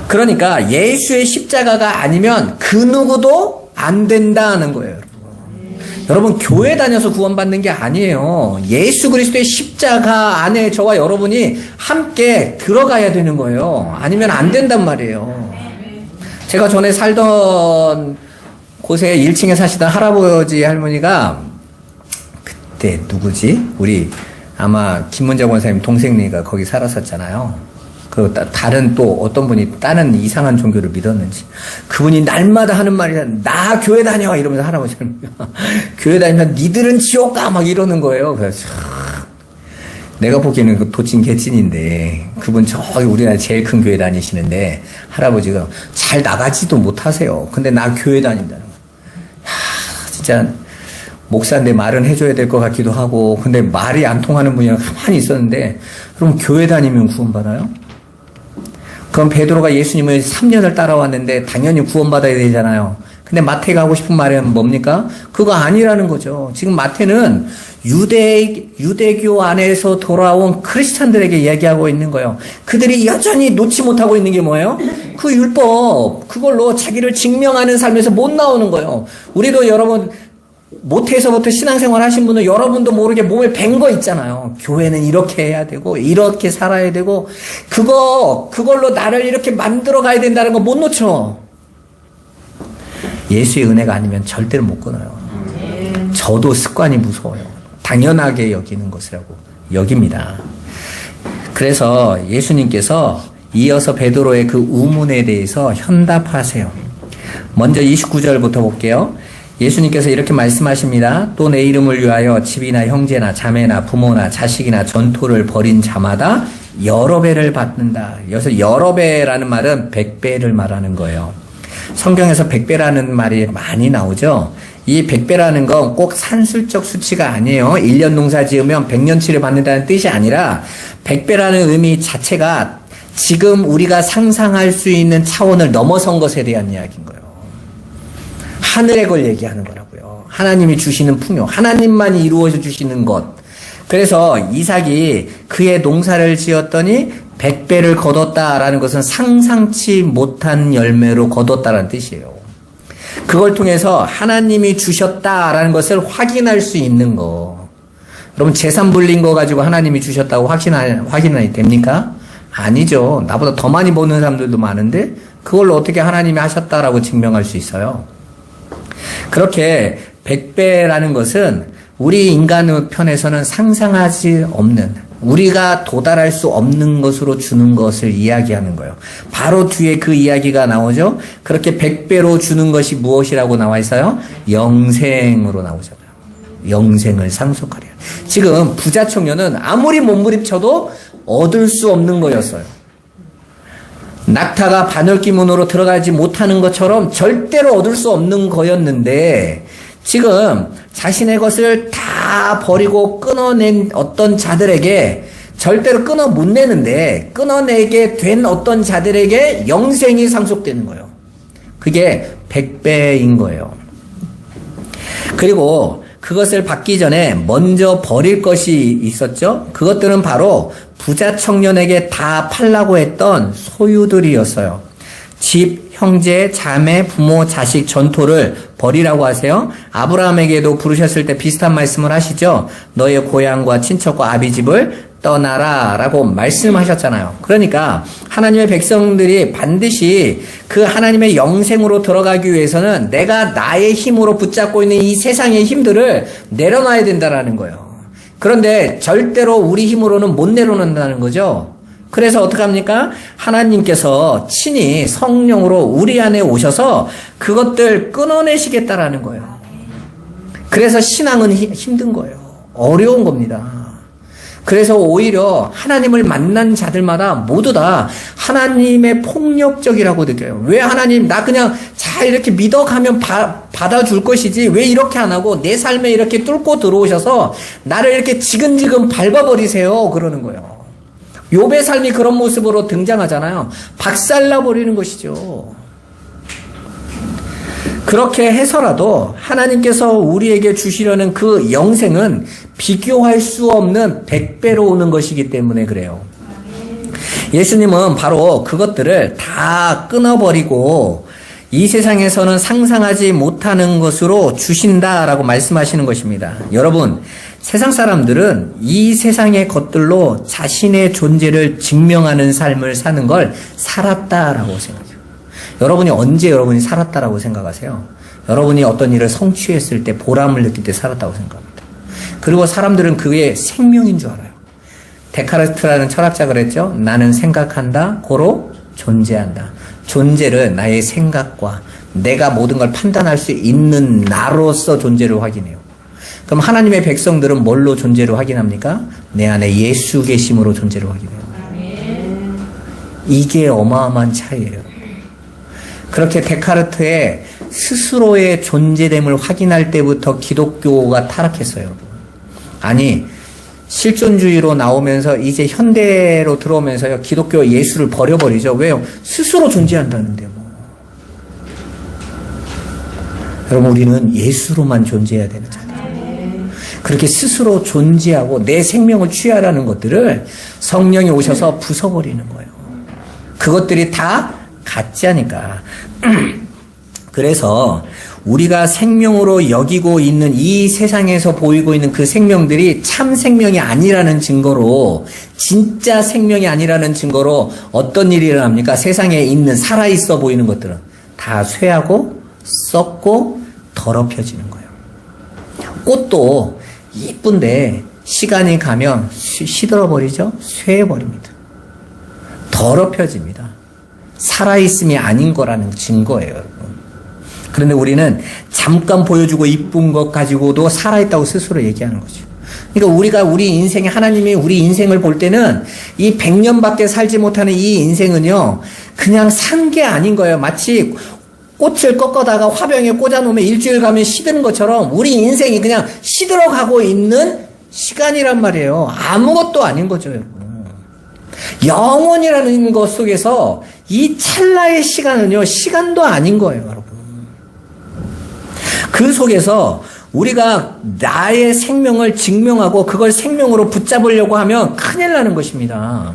그러니까 예수의 십자가가 아니면 그 누구도 안 된다는 거예요. 여러분, 교회 다녀서 구원받는 게 아니에요. 예수 그리스도의 십자가 안에 저와 여러분이 함께 들어가야 되는 거예요. 아니면 안 된단 말이에요. 제가 전에 살던 곳에 1층에 사시던 할아버지 할머니가 그때 누구지? 우리 아마 김문자 권사님 동생네가 거기 살았었잖아요. 그 다른 또 어떤 분이 다른 이상한 종교를 믿었는지 그분이 날마다 하는 말이 나 교회 다녀 이러면서 할아버지는 교회 다니면 니들은 지옥 가 막 이러는 거예요. 그래서 내가 보기에는 그 도찐 개찐인데 그분 저기 우리나라 제일 큰 교회 다니시는데 할아버지가 잘 나가지도 못하세요. 근데 나 교회 다닌다는 거예요. 진짜 목사인데 말은 해줘야 될 것 같기도 하고 근데 말이 안 통하는 분이 가만히 있었는데 그럼 교회 다니면 구원받아요? 그럼 베드로가 예수님을 3년을 따라왔는데 당연히 구원받아야 되잖아요. 근데 마태가 하고 싶은 말은 뭡니까? 그거 아니라는 거죠. 지금 마태는 유대교 안에서 돌아온 크리스찬들에게 이야기하고 있는 거예요. 그들이 여전히 놓지 못하고 있는 게 뭐예요? 그 율법, 그걸로 자기를 증명하는 삶에서 못 나오는 거예요. 우리도 여러분 모태에서부터 신앙생활 하신 분은 여러분도 모르게 몸에 밴 거 있잖아요. 교회는 이렇게 해야 되고 이렇게 살아야 되고 그걸로 나를 이렇게 만들어 가야 된다는 거 못 놓쳐. 예수의 은혜가 아니면 절대로 못 끊어요. 저도 습관이 무서워요. 당연하게 여기는 것이라고 여깁니다. 그래서 예수님께서 이어서 베드로의 그 우문에 대해서 현답하세요. 먼저 29절부터 볼게요. 예수님께서 이렇게 말씀하십니다. 또 내 이름을 위하여 집이나 형제나 자매나 부모나 자식이나 전토를 벌인 자마다 여러 배를 받는다. 여기서 여러 배라는 말은 100배를 말하는 거예요. 성경에서 100배라는 말이 많이 나오죠. 이 100배라는 건 꼭 산술적 수치가 아니에요. 1년 농사 지으면 100년치를 받는다는 뜻이 아니라 100배라는 의미 자체가 지금 우리가 상상할 수 있는 차원을 넘어선 것에 대한 이야기인 거예요. 하늘의 걸 얘기하는 거라고요. 하나님이 주시는 풍요, 하나님만이 이루어져 주시는 것. 그래서 이삭이 그의 농사를 지었더니 100배를 거뒀다라는 것은 상상치 못한 열매로 거뒀다라는 뜻이에요. 그걸 통해서 하나님이 주셨다라는 것을 확인할 수 있는 거. 여러분 재산 불린 거 가지고 하나님이 주셨다고 확인이 됩니까? 아니죠. 나보다 더 많이 버는 사람들도 많은데 그걸로 어떻게 하나님이 하셨다라고 증명할 수 있어요? 그렇게 100배라는 것은 우리 인간의 편에서는 상상하지 없는, 우리가 도달할 수 없는 것으로 주는 것을 이야기하는 거예요. 바로 뒤에 그 이야기가 나오죠. 그렇게 100배로 주는 것이 무엇이라고 나와 있어요? 영생으로 나오잖아요. 영생을 상속하려. 지금 부자 청년은 아무리 몸부림쳐도 얻을 수 없는 거였어요. 낙타가 바늘기 문으로 들어가지 못하는 것처럼 절대로 얻을 수 없는 거였는데 지금 자신의 것을 다 버리고 끊어낸 어떤 자들에게 절대로 끊어 못 내는데 끊어내게 된 어떤 자들에게 영생이 상속되는 거예요. 그게 100배인 거예요. 그리고 그것을 받기 전에 먼저 버릴 것이 있었죠. 그것들은 바로 부자 청년에게 다 팔라고 했던 소유들이었어요. 집, 형제, 자매, 부모, 자식, 전토를 버리라고 하세요. 아브라함에게도 부르셨을 때 비슷한 말씀을 하시죠. 너의 고향과 친척과 아비집을 떠나라 라고 말씀하셨잖아요. 그러니까 하나님의 백성들이 반드시 그 하나님의 영생으로 들어가기 위해서는 내가 나의 힘으로 붙잡고 있는 이 세상의 힘들을 내려놔야 된다라는 거예요. 그런데 절대로 우리 힘으로는 못 내려놓는다는 거죠. 그래서 어떡합니까? 하나님께서 친히 성령으로 우리 안에 오셔서 그것들 끊어내시겠다라는 거예요. 그래서 신앙은 힘든 거예요. 어려운 겁니다. 그래서 오히려 하나님을 만난 자들마다 모두 다 하나님의 폭력적이라고 느껴요. 왜 하나님 나 그냥 잘 이렇게 믿어가면 받아줄 것이지 왜 이렇게 안 하고 내 삶에 이렇게 뚫고 들어오셔서 나를 이렇게 지근지근 밟아버리세요 그러는 거예요. 욥의 삶이 그런 모습으로 등장하잖아요. 박살나버리는 것이죠. 그렇게 해서라도 하나님께서 우리에게 주시려는 그 영생은 비교할 수 없는 100배로 오는 것이기 때문에 그래요. 예수님은 바로 그것들을 다 끊어버리고 이 세상에서는 상상하지 못하는 것으로 주신다라고 말씀하시는 것입니다. 여러분, 세상 사람들은 이 세상의 것들로 자신의 존재를 증명하는 삶을 사는 걸 살았다라고 생각해요. 여러분이 언제 여러분이 살았다라고 생각하세요? 여러분이 어떤 일을 성취했을 때 보람을 느낄 때 살았다고 생각합니다. 그리고 사람들은 그게 생명인 줄 알아요. 데카르트라는 철학자가 그랬죠. 나는 생각한다, 고로 존재한다. 존재를 나의 생각과 내가 모든 걸 판단할 수 있는 나로서 존재를 확인해요. 그럼 하나님의 백성들은 뭘로 존재를 확인합니까? 내 안에 예수 계심으로 존재를 확인해요. 이게 어마어마한 차이예요. 그렇게 데카르트의 스스로의 존재됨을 확인할 때부터 기독교가 타락했어요. 아니, 실존주의로 나오면서 이제 현대로 들어오면서요, 기독교 예수를 버려버리죠. 왜요? 스스로 존재한다는데 뭐. 여러분, 우리는 예수로만 존재해야 되는 자들. 그렇게 스스로 존재하고 내 생명을 취하라는 것들을 성령이 오셔서 부숴버리는 거예요. 그것들이 다 가짜니까. 그래서 우리가 생명으로 여기고 있는 이 세상에서 보이고 있는 그 생명들이 참 생명이 아니라는 증거로, 진짜 생명이 아니라는 증거로 어떤 일이 일어납니까? 세상에 있는 살아있어 보이는 것들은 다 쇠하고 썩고 더럽혀지는 거예요. 꽃도 이쁜데 시간이 가면 시들어버리죠? 쇠해버립니다. 더럽혀집니다. 살아있음이 아닌 거라는 증거예요, 여러분. 그런데 우리는 잠깐 보여주고 이쁜 것 가지고도 살아있다고 스스로 얘기하는 거죠. 그러니까 우리가 우리 인생에, 하나님이 우리 인생을 볼 때는 이 100년밖에 살지 못하는 이 인생은요, 그냥 산 게 아닌 거예요. 마치 꽃을 꺾어다가 화병에 꽂아놓으면 일주일 가면 시드는 것처럼 우리 인생이 그냥 시들어가고 있는 시간이란 말이에요. 아무것도 아닌 거죠, 여러분. 영원이라는 것 속에서 이 찰나의 시간은요, 시간도 아닌 거예요, 여러분. 그 속에서 우리가 나의 생명을 증명하고 그걸 생명으로 붙잡으려고 하면 큰일 나는 것입니다.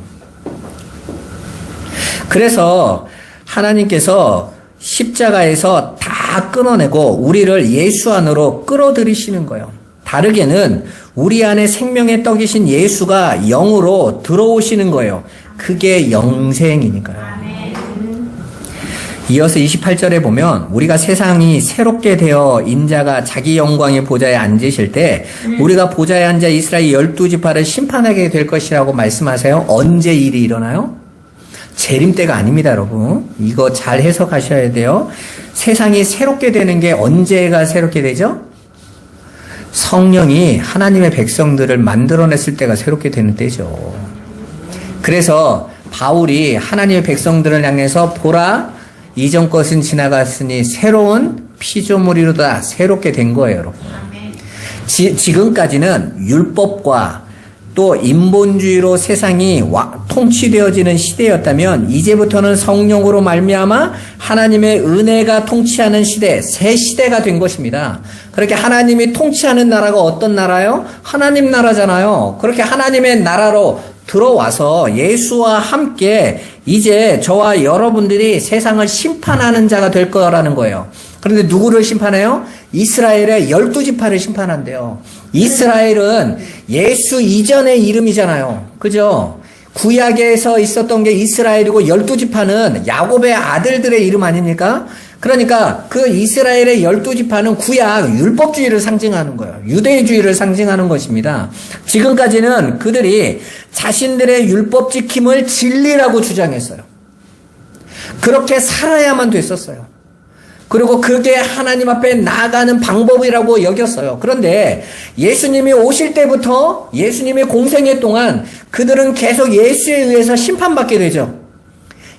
그래서 하나님께서 십자가에서 다 끊어내고 우리를 예수 안으로 끌어들이시는 거예요. 다르게는 우리 안에 생명의 떡이신 예수가 영으로 들어오시는 거예요. 그게 영생이니까요. 이어서 28절에 보면 우리가 세상이 새롭게 되어 인자가 자기 영광의 보좌에 앉으실 때 우리가 보좌에 앉아 이스라엘 12지파를 심판하게 될 것이라고 말씀하세요. 언제 일이 일어나요? 재림 때가 아닙니다, 여러분. 이거 잘 해석하셔야 돼요. 세상이 새롭게 되는 게 언제가 새롭게 되죠? 성령이 하나님의 백성들을 만들어냈을 때가 새롭게 되는 때죠. 그래서 바울이 하나님의 백성들을 향해서 보라, 이전 것은 지나갔으니 새로운 피조물이로다, 새롭게 된 거예요, 여러분. 지금까지는 율법과 또 인본주의로 세상이 통치되어지는 시대였다면 이제부터는 성령으로 말미암아 하나님의 은혜가 통치하는 시대, 새 시대가 된 것입니다. 그렇게 하나님이 통치하는 나라가 어떤 나라요? 하나님 나라잖아요. 그렇게 하나님의 나라로 들어와서 예수와 함께 이제 저와 여러분들이 세상을 심판하는 자가 될 거라는 거예요. 그런데 누구를 심판해요? 이스라엘의 12지파를 심판한대요. 이스라엘은 예수 이전의 이름이잖아요. 그죠? 구약에서 있었던 게 이스라엘이고 12지파는 야곱의 아들들의 이름 아닙니까? 그러니까 그 이스라엘의 12지파는 구약 율법주의를 상징하는 거예요. 유대주의를 상징하는 것입니다. 지금까지는 그들이 자신들의 율법 지킴을 진리라고 주장했어요. 그렇게 살아야만 됐었어요. 그리고 그게 하나님 앞에 나아가는 방법이라고 여겼어요. 그런데 예수님이 오실 때부터 예수님의 공생애 동안 그들은 계속 예수에 의해서 심판받게 되죠.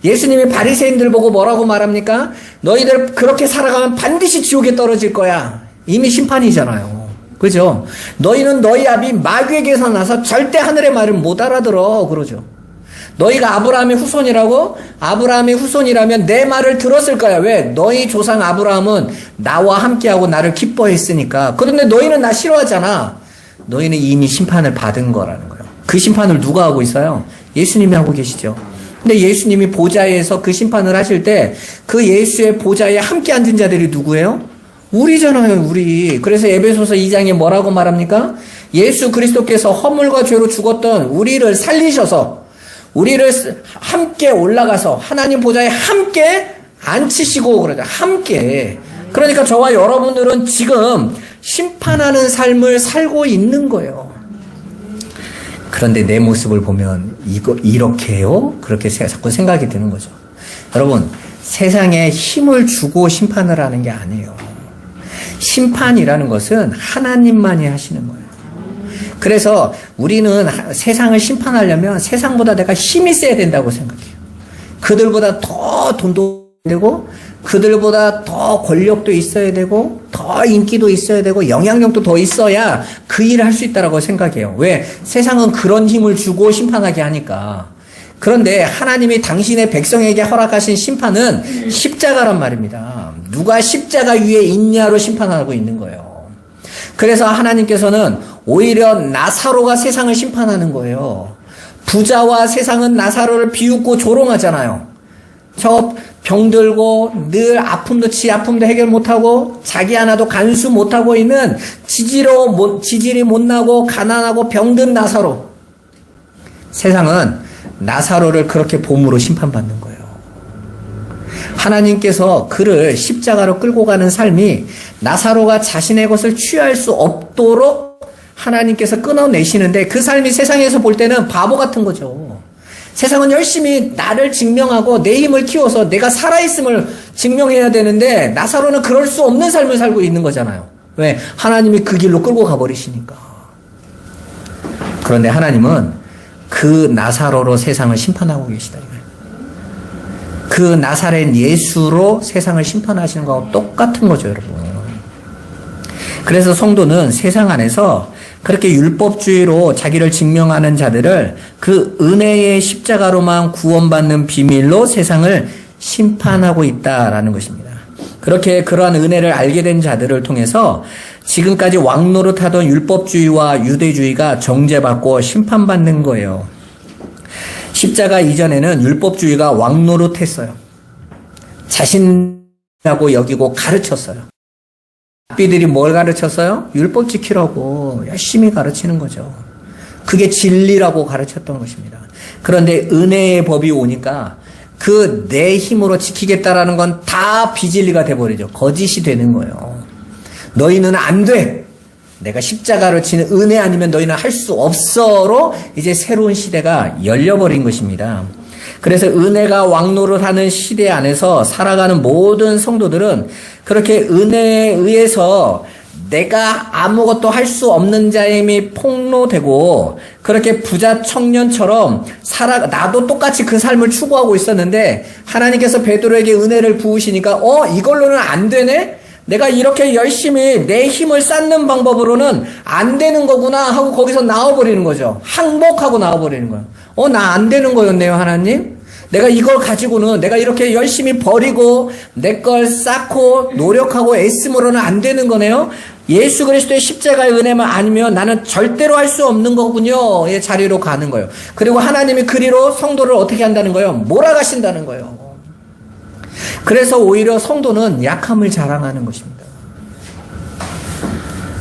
예수님이 바리새인들 보고 뭐라고 말합니까? 너희들 그렇게 살아가면 반드시 지옥에 떨어질 거야. 이미 심판이잖아요. 그죠? 너희는 너희 아비 마귀에게서 나서 절대 하늘의 말을 못 알아들어. 그러죠. 너희가 아브라함의 후손이라고? 아브라함의 후손이라면 내 말을 들었을 거야. 왜? 너희 조상 아브라함은 나와 함께하고 나를 기뻐했으니까. 그런데 너희는 나 싫어하잖아. 너희는 이미 심판을 받은 거라는 거예요. 그 심판을 누가 하고 있어요? 예수님이 하고 계시죠. 근데 예수님이 보좌에서 그 심판을 하실 때 그 예수의 보좌에 함께 앉은 자들이 누구예요? 우리잖아요, 우리. 그래서 에베소서 2장에 뭐라고 말합니까? 예수 그리스도께서 허물과 죄로 죽었던 우리를 살리셔서 우리를 함께 올라가서 하나님 보좌에 함께 앉히시고 그러죠. 함께 그러니까 저와 여러분들은 지금 심판하는 삶을 살고 있는 거예요. 그런데 내 모습을 보면 이렇게 해요? 그렇게 자꾸 생각이 드는 거죠. 여러분, 세상에 힘을 주고 심판을 하는 게 아니에요. 심판이라는 것은 하나님만이 하시는 거예요. 그래서 우리는 세상을 심판하려면 세상보다 내가 힘이 세야 된다고 생각해요. 그들보다 더 돈도 되고, 그들보다 더 권력도 있어야 되고, 더 인기도 있어야 되고, 영향력도 더 있어야 그 일을 할 수 있다고 생각해요. 왜? 세상은 그런 힘을 주고 심판하게 하니까. 그런데 하나님이 당신의 백성에게 허락하신 심판은 십자가란 말입니다. 누가 십자가 위에 있냐로 심판하고 있는 거예요. 그래서 하나님께서는 오히려 나사로가 세상을 심판하는 거예요. 부자와 세상은 나사로를 비웃고 조롱하잖아요. 저 병들고 늘 아픔도 해결 못하고 자기 하나도 간수 못하고 있는 지질이 못나고 가난하고 병든 나사로. 세상은 나사로를 그렇게 봄으로 심판받는 거예요. 하나님께서 그를 십자가로 끌고 가는 삶이 나사로가 자신의 것을 취할 수 없도록 하나님께서 끊어내시는데 그 삶이 세상에서 볼 때는 바보 같은 거죠. 세상은 열심히 나를 증명하고 내 힘을 키워서 내가 살아있음을 증명해야 되는데 나사로는 그럴 수 없는 삶을 살고 있는 거잖아요. 왜? 하나님이 그 길로 끌고 가버리시니까. 그런데 하나님은 그 나사로로 세상을 심판하고 계시다. 그 나사렛 예수로 세상을 심판하시는 거하고 똑같은 거죠, 여러분. 그래서 성도는 세상 안에서 그렇게 율법주의로 자기를 증명하는 자들을 그 은혜의 십자가로만 구원받는 비밀로 세상을 심판하고 있다라는 것입니다. 그렇게 그러한 은혜를 알게 된 자들을 통해서 지금까지 왕노릇하던 율법주의와 유대주의가 정죄받고 심판받는 거예요. 십자가 이전에는 율법주의가 왕노릇했어요. 자신이라고 여기고 가르쳤어요. rab비들이 뭘 가르쳤어요? 율법 지키라고 열심히 가르치는 거죠. 그게 진리라고 가르쳤던 것입니다. 그런데 은혜의 법이 오니까 그 내 힘으로 지키겠다라는 건 다 비진리가 돼버리죠. 거짓이 되는 거예요. 너희는 안 돼. 내가 십자가를 치는 은혜 아니면 너희는 할 수 없어로 이제 새로운 시대가 열려버린 것입니다. 그래서 은혜가 왕노릇하는 시대 안에서 살아가는 모든 성도들은 그렇게 은혜에 의해서 내가 아무것도 할 수 없는 자임이 폭로되고 그렇게 부자 청년처럼 나도 똑같이 그 삶을 추구하고 있었는데 하나님께서 베드로에게 은혜를 부으시니까 이걸로는 안 되네? 내가 이렇게 열심히 내 힘을 쌓는 방법으로는 안 되는 거구나 하고 거기서 나와버리는 거죠. 항복하고 나와버리는 거예요. 나 안 되는 거였네요, 하나님. 내가 이걸 가지고는 내가 이렇게 열심히 버리고 내 걸 쌓고 노력하고 애씀으로는 안 되는 거네요. 예수 그리스도의 십자가의 은혜만 아니면 나는 절대로 할 수 없는 거군요. 의 자리로 가는 거예요. 그리고 하나님이 그리로 성도를 어떻게 한다는 거예요? 몰아가신다는 거예요. 그래서 오히려 성도는 약함을 자랑하는 것입니다.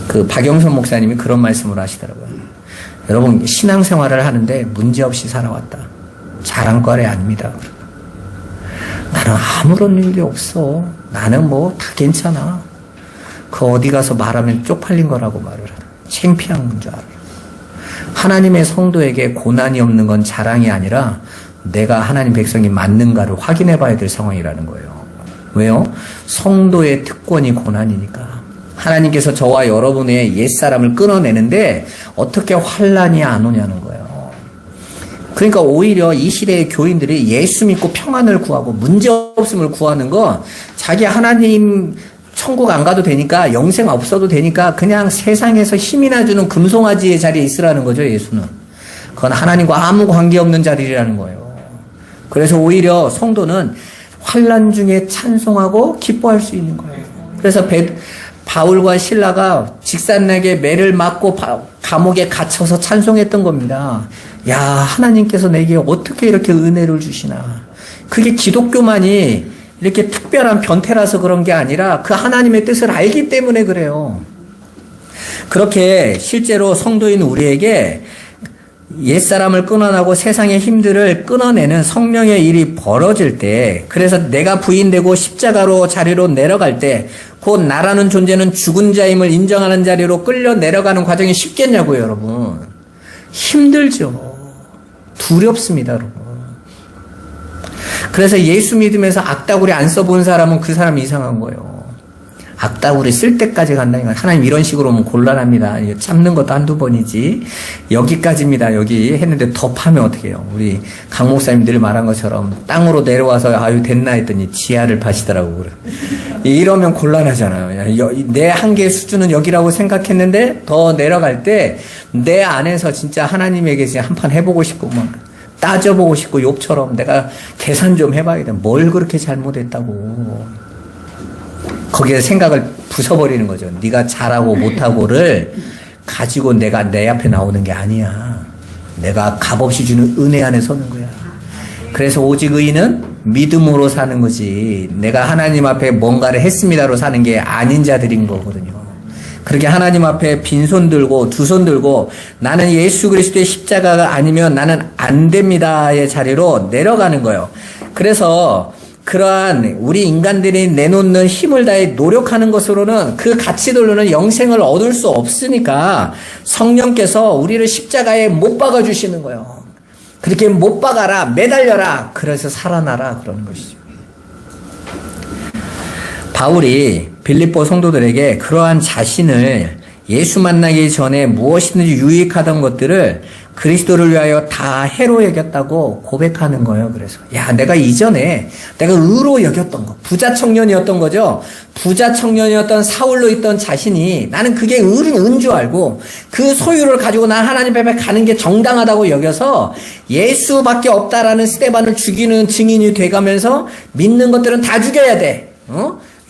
그 박영선 목사님이 그런 말씀을 하시더라고요. 여러분, 신앙생활을 하는데 문제없이 살아왔다. 자랑거리 아닙니다. 나는 아무런 일이 없어. 나는 뭐 다 괜찮아. 그 어디 가서 말하면 쪽팔린 거라고 말을 하라. 창피한 줄 알아. 하나님의 성도에게 고난이 없는 건 자랑이 아니라 내가 하나님 백성이 맞는가를 확인해 봐야 될 상황이라는 거예요. 왜요? 성도의 특권이 고난이니까. 하나님께서 저와 여러분의 옛사람을 끊어내는데 어떻게 환난이 안 오냐는 거예요. 그러니까 오히려 이 시대의 교인들이 예수 믿고 평안을 구하고 문제없음을 구하는 건 자기 하나님 천국 안 가도 되니까 영생 없어도 되니까 그냥 세상에서 힘이나 주는 금송아지의 자리에 있으라는 거죠. 예수는. 그건 하나님과 아무 관계없는 자리라는 거예요. 그래서 오히려 성도는 환난 중에 찬송하고 기뻐할 수 있는 거예요. 그래서 바울과 실라가 직산나게 매를 맞고 감옥에 갇혀서 찬송했던 겁니다. 야, 하나님께서 내게 어떻게 이렇게 은혜를 주시나. 그게 기독교만이 이렇게 특별한 변태라서 그런 게 아니라 그 하나님의 뜻을 알기 때문에 그래요. 그렇게 실제로 성도인 우리에게 옛사람을 끊어내고 세상의 힘들을 끊어내는 성령의 일이 벌어질 때, 그래서 내가 부인되고 십자가로 자리로 내려갈 때, 곧 나라는 존재는 죽은 자임을 인정하는 자리로 끌려 내려가는 과정이 쉽겠냐고요, 여러분. 힘들죠. 두렵습니다, 여러분. 그래서 예수 믿으면서 악다구리 안 써본 사람은 그 사람이 이상한 거예요. 악다구리 쓸 때까지 간다니까. 하나님 이런 식으로 오면 곤란합니다. 참는 것도 한두 번이지. 여기까지입니다. 여기 했는데 더 파면 어떻게 해요? 우리 강 목사님 늘 말한 것처럼 땅으로 내려와서 아유 됐나 했더니 지하를 파시더라고. 그래. 이러면 곤란하잖아요. 내 한계의 수준은 여기라고 생각했는데 더 내려갈 때 내 안에서 진짜 하나님에게 한판 해보고 싶고 막 따져보고 싶고 욥처럼 내가 계산 좀 해봐야겠다. 뭘 그렇게 잘못했다고. 거기에 생각을 부숴버리는 거죠. 네가 잘하고 못하고를 가지고 내가 내 앞에 나오는 게 아니야. 내가 값없이 주는 은혜 안에 서는 거야. 그래서 오직 의인은 믿음으로 사는 거지. 내가 하나님 앞에 뭔가를 했습니다로 사는 게 아닌 자들인 거거든요. 그렇게 하나님 앞에 빈손 들고 두 손 들고 나는 예수 그리스도의 십자가가 아니면 나는 안 됩니다의 자리로 내려가는 거예요. 그래서 그러한 우리 인간들이 내놓는 힘을 다해 노력하는 것으로는 그 가치들로는 영생을 얻을 수 없으니까 성령께서 우리를 십자가에 못 박아 주시는 거예요. 그렇게 못 박아라, 매달려라, 그래서 살아나라 그러는 것이죠. 바울이 빌립보 성도들에게 그러한 자신을 예수 만나기 전에 무엇이든지 유익하던 것들을 그리스도를 위하여 다 해로 여겼다고 고백하는 거예요. 그래서 야, 내가 이전에 내가 의로 여겼던 거, 부자 청년이었던 거죠. 부자 청년이었던 사울로 있던 자신이 나는 그게 은 줄 알고 그 소유를 가지고 난 하나님 앞에 가는 게 정당하다고 여겨서 예수밖에 없다라는 스데반을 죽이는 증인이 돼가면서 믿는 것들은 다 죽여야 돼.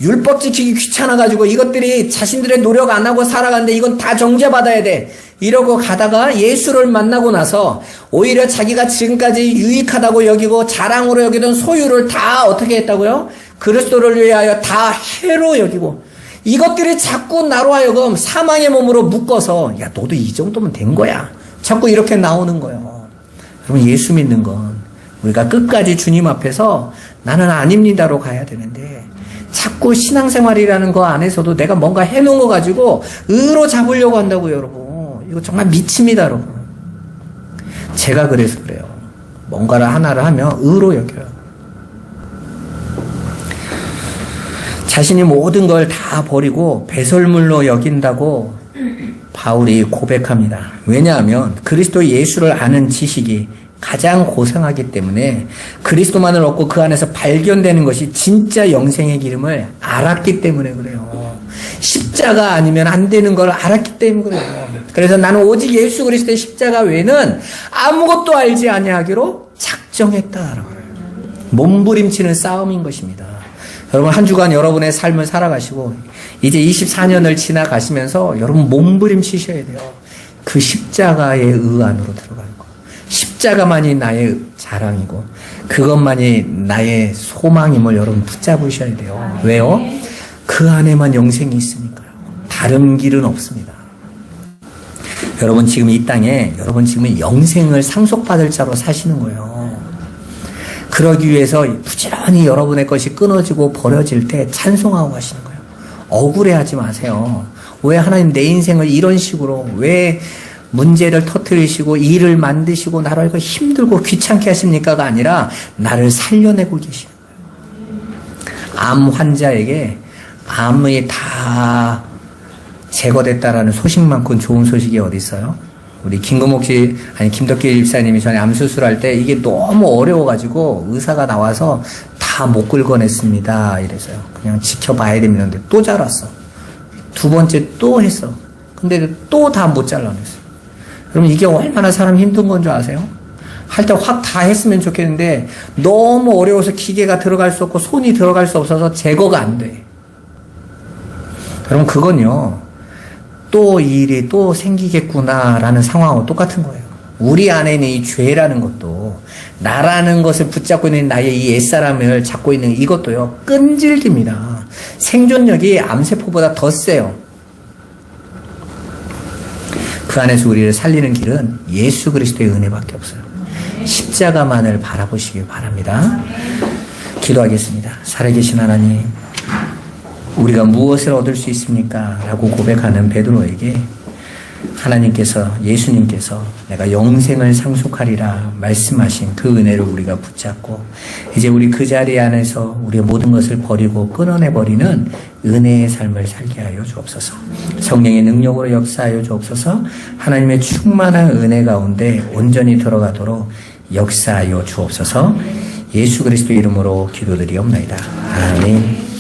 율법 지키기 귀찮아가지고 이것들이 자신들의 노력 안 하고 살아가는데 이건 다 정죄받아야 돼. 이러고 가다가 예수를 만나고 나서 오히려 자기가 지금까지 유익하다고 여기고 자랑으로 여기던 소유를 다 어떻게 했다고요? 그리스도를 위하여 다 해로 여기고 이것들이 자꾸 나로 하여금 사망의 몸으로 묶어서 야, 너도 이 정도면 된 거야. 자꾸 이렇게 나오는 거예요. 여러분, 예수 믿는 건 우리가 끝까지 주님 앞에서 나는 아닙니다로 가야 되는데 자꾸 신앙생활이라는 거 안에서도 내가 뭔가 해놓은 거 가지고 의로 잡으려고 한다고요, 여러분. 이거 정말 미칩니다, 여러분. 제가 그래서 그래요. 뭔가를 하나를 하면 의로 여겨요. 자신이 모든 걸 다 버리고 배설물로 여긴다고 바울이 고백합니다. 왜냐하면 그리스도 예수를 아는 지식이 가장 고상하기 때문에 그리스도만을 얻고 그 안에서 발견되는 것이 진짜 영생의 기름을 알았기 때문에 그래요. 십자가 아니면 안 되는 걸 알았기 때문에 그래요. 그래서 나는 오직 예수 그리스도의 십자가 외에는 아무것도 알지 아니하기로 작정했다. 몸부림치는 싸움인 것입니다. 여러분, 한 주간 여러분의 삶을 살아가시고 이제 24년을 지나가시면서 여러분 몸부림치셔야 돼요. 그 십자가의 의 안으로 들어가는 거. 십자가만이 나의 자랑이고 그것만이 나의 소망임을 여러분 붙잡으셔야 돼요. 왜요? 그 안에만 영생이 있으니까요. 다른 길은 없습니다. 여러분 지금 이 땅에 여러분 지금 영생을 상속받을 자로 사시는 거예요. 그러기 위해서 부지런히 여러분의 것이 끊어지고 버려질 때 찬송하고 가시는 거예요. 억울해하지 마세요. 왜 하나님 내 인생을 이런 식으로 왜 문제를 터뜨리시고 일을 만드시고 나를 이거 힘들고 귀찮게 하십니까가 아니라 나를 살려내고 계시는 거예요. 암 환자에게 암이 다 제거됐다라는 소식만큼 좋은 소식이 어디 있어요? 우리 김덕길 집사님이 전에 암 수술할 때 이게 너무 어려워가지고 의사가 나와서 다 못 긁어냈습니다. 이래서요. 그냥 지켜봐야 됩니다. 또 자랐어. 두 번째 또 했어. 근데 또 다 못 잘라냈어. 그럼 이게 얼마나 사람 힘든 건 줄 아세요? 할 때 확 다 했으면 좋겠는데 너무 어려워서 기계가 들어갈 수 없고 손이 들어갈 수 없어서 제거가 안 돼. 그럼 그건요. 또 이 일이 또 생기겠구나라는 상황하고 똑같은 거예요. 우리 안에 있는 이 죄라는 것도 나라는 것을 붙잡고 있는 나의 이 옛사람을 잡고 있는 이것도요. 끈질깁니다. 생존력이 암세포보다 더 세요. 그 안에서 우리를 살리는 길은 예수 그리스도의 은혜밖에 없어요. 십자가만을 바라보시길 바랍니다. 기도하겠습니다. 살아계신 하나님, 우리가 무엇을 얻을 수 있습니까? 라고 고백하는 베드로에게 하나님께서, 예수님께서 내가 영생을 상속하리라 말씀하신 그 은혜를 우리가 붙잡고 이제 우리 그 자리 안에서 우리의 모든 것을 버리고 끊어내버리는 은혜의 삶을 살게 하여 주옵소서. 성령의 능력으로 역사하여 주옵소서. 하나님의 충만한 은혜 가운데 온전히 들어가도록 역사하여 주옵소서. 예수 그리스도 이름으로 기도드리옵나이다. 아멘.